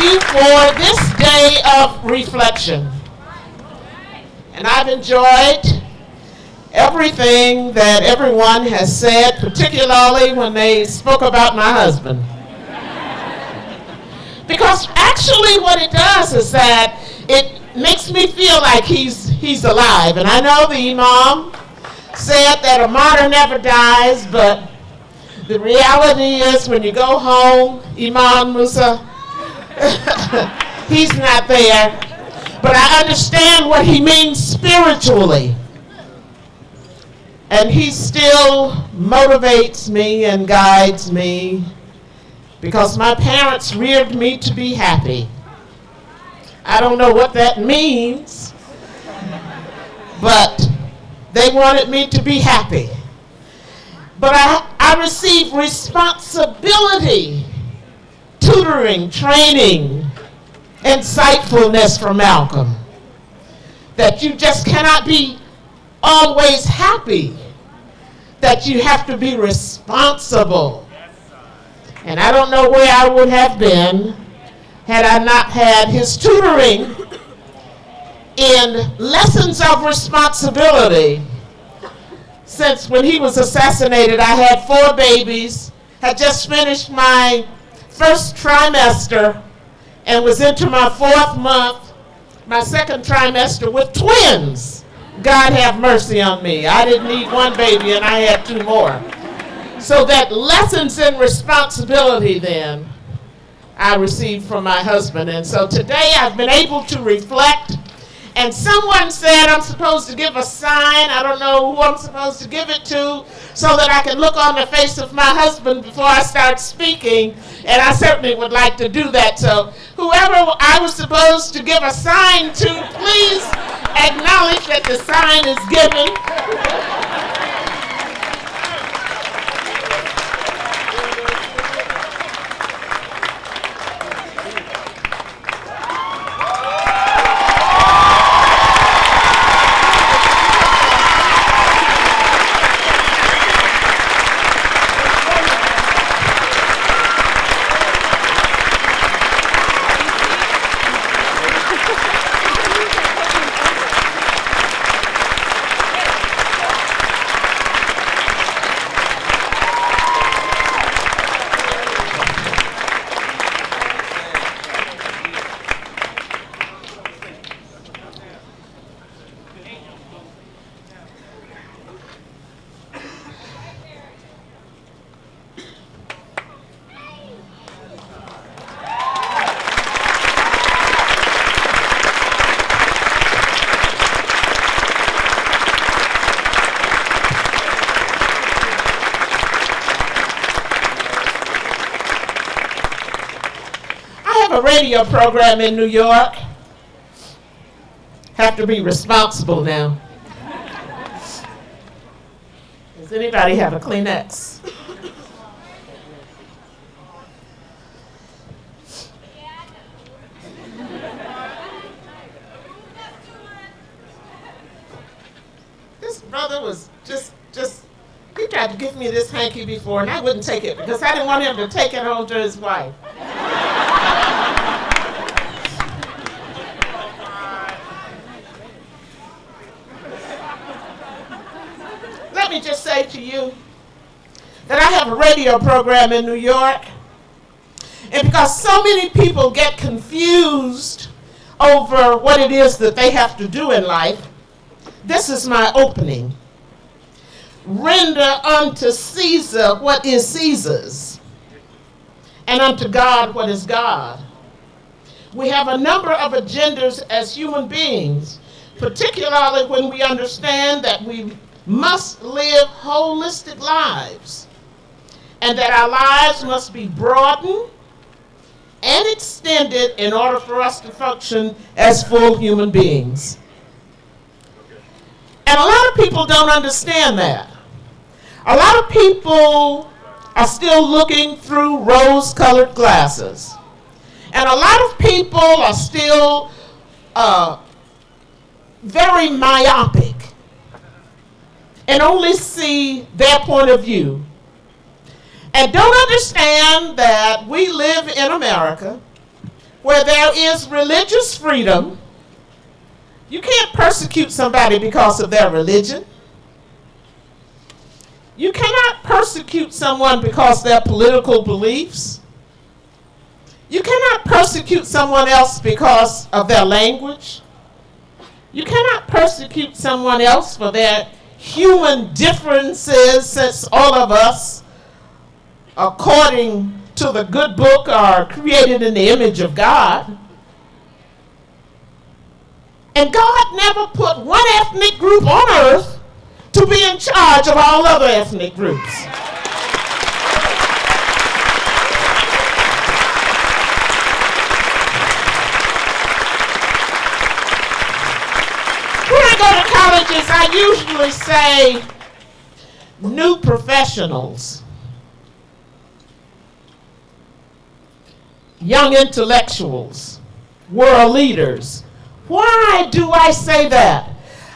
you for this day of reflection. And I've enjoyed everything that everyone has said, particularly when they spoke about my husband. Because actually what it does is that it makes me feel like he's alive. And I know the Imam said that a martyr never dies, but the reality is when you go home, Imam Musa, he's not there. But I understand what he means spiritually. And he still motivates me and guides me because my parents reared me to be happy. I don't know what that means, but they wanted me to be happy. But I received responsibility, tutoring, training, insightfulness from Malcolm, that you just cannot be always happy, that you have to be responsible. And I don't know where I would have been had I not had his tutoring in lessons of responsibility. Since when he was assassinated, I had 4 babies, had just finished my first trimester, and was into my 4th month, my 2nd trimester with twins. God have mercy on me. I didn't need 1 baby and I had 2 more. So that lessons in responsibility then I received from my husband. And so today I've been able to reflect. And someone said I'm supposed to give a sign. I don't know who I'm supposed to give it to so that I can look on the face of my husband before I start speaking. And I certainly would like to do that. So whoever I was supposed to give a sign to, please acknowledge that the sign is given. A radio program in New York. Have to be responsible now. Does anybody have a Kleenex? This brother was just he tried to give me this hanky before and I wouldn't take it because I didn't want him to take it home to his wife. Let me just say to you that I have a radio program in New York, and because so many people get confused over what it is that they have to do in life, this is my opening. Render unto Cesar what is Caesar's, and unto God what is God. We have a number of agendas as human beings, particularly when we understand that we must live holistic lives, and that our lives must be broadened and extended in order for us to function as full human beings. And a lot of people don't understand that. A lot of people are still looking through rose-colored glasses. And a lot of people are still very myopic and only see their point of view. And don't understand that we live in America where there is religious freedom. You can't persecute somebody because of their religion. You cannot persecute someone because of their political beliefs. You cannot persecute someone else because of their language. You cannot persecute someone else for their human differences, since all of us, according to the good book, are created in the image of God. And God never put one ethnic group on earth to be in charge of all other ethnic groups. When I go to colleges, I usually say new professionals, young intellectuals, world leaders. Why do I say that?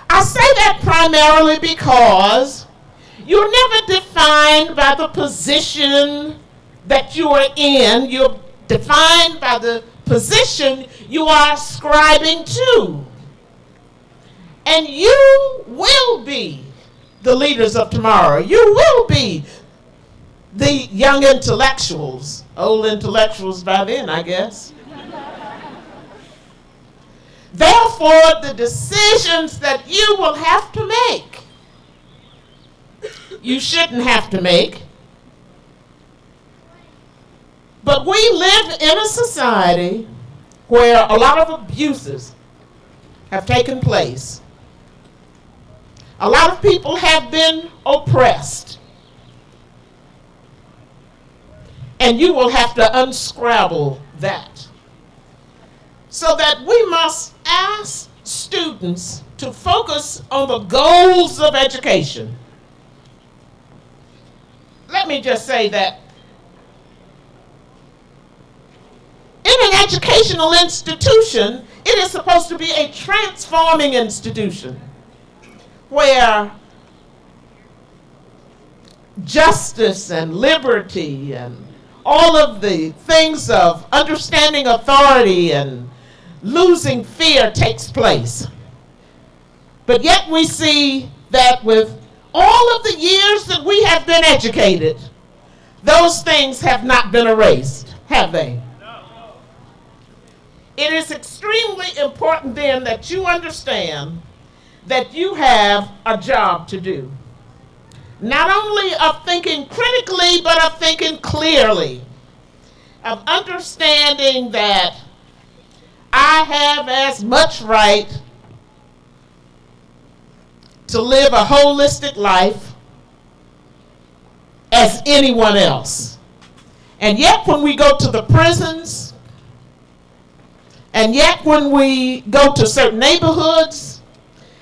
I say that primarily because you're never defined by the position that you are in. You're defined by the position you are ascribing to. And you will be the leaders of tomorrow. You will be the young intellectuals, old intellectuals by then, I guess. Therefore, the decisions that you will have to make, you shouldn't have to make. But we live in a society where a lot of abuses have taken place. A lot of people have been oppressed. And you will have to unscrabble that. So that we must ask students to focus on the goals of education. Let me just say that in an educational institution, it is supposed to be a transforming institution where justice and liberty and all of the things of understanding authority and losing fear takes place. But yet we see that with all of the years that we have been educated, those things have not been erased, have they? No. It is extremely important then that you understand that you have a job to do. Not only of thinking critically, but of thinking clearly, of understanding that I have as much right to live a holistic life as anyone else. And yet when we go to the prisons, and yet when we go to certain neighborhoods,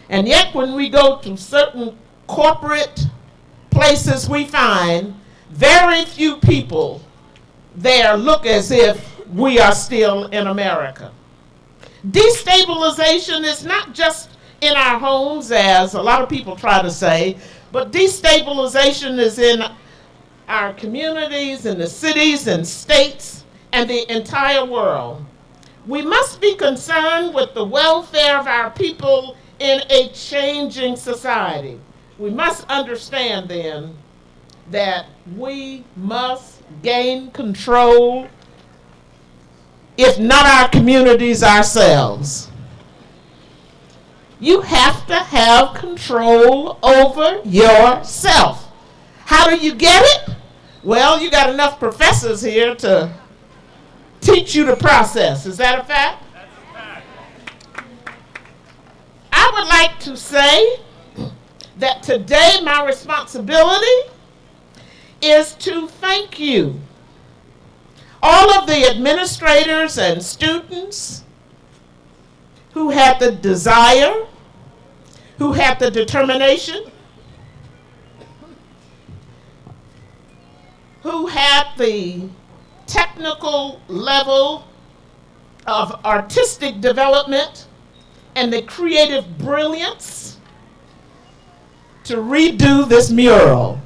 and yet when we go to certain corporate places, we find very few people there look as if we are still in America. Destabilization is not just in our homes, as a lot of people try to say, but destabilization is in our communities, in the cities and states, and the entire world. We must be concerned with the welfare of our people in a changing society. We must understand then that we must gain control, if not our communities, ourselves. You have to have control over yourself. How do you get it? Well, you got enough professors here to teach you the process. Is that a fact? That's a fact. I would like to say that today my responsibility is to thank you, all of the administrators and students who had the desire, who had the determination, who had the technical level of artistic development and the creative brilliance to redo this mural.